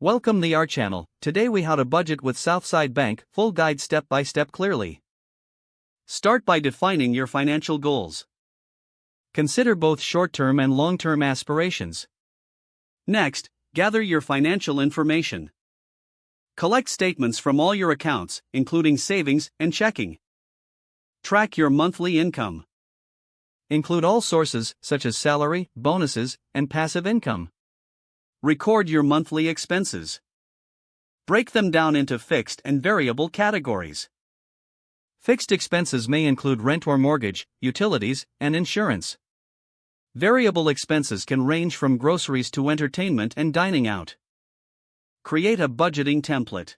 Welcome to our channel. Today we how to budget with Southside Bank, full guide step by step clearly. Start by defining your financial goals. Consider both short-term and long-term aspirations. Next, gather your financial information. Collect statements from all your accounts, including savings and checking. Track your monthly income. Include all sources, such as salary, bonuses, and passive income. Record your monthly expenses. Break them down into fixed and variable categories. Fixed expenses may include rent or mortgage, utilities, and insurance. Variable expenses can range from groceries to entertainment and dining out. Create a budgeting template.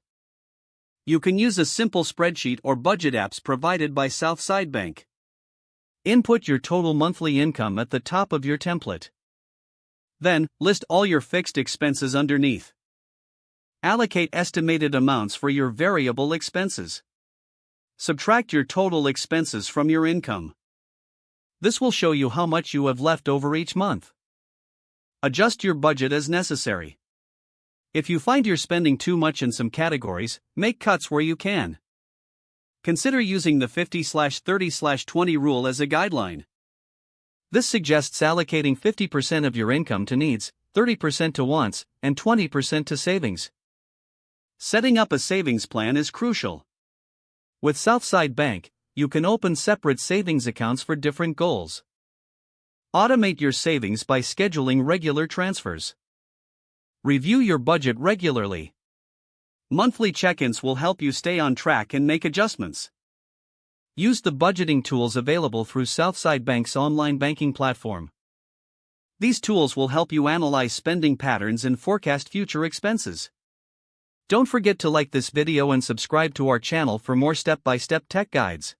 You can use a simple spreadsheet or budget apps provided by Southside Bank. Input your total monthly income at the top of your template. Then, list all your fixed expenses underneath. Allocate estimated amounts for your variable expenses. Subtract your total expenses from your income. This will show you how much you have left over each month. Adjust your budget as necessary. If you find you're spending too much in some categories, make cuts where you can. Consider using the 50/30/20 rule as a guideline. This suggests allocating 50% of your income to needs, 30% to wants, and 20% to savings. Setting up a savings plan is crucial. With Southside Bank, you can open separate savings accounts for different goals. Automate your savings by scheduling regular transfers. Review your budget regularly. Monthly check-ins will help you stay on track and make adjustments. Use the budgeting tools available through Southside Bank's online banking platform. These tools will help you analyze spending patterns and forecast future expenses. Don't forget to like this video and subscribe to our channel for more step-by-step tech guides.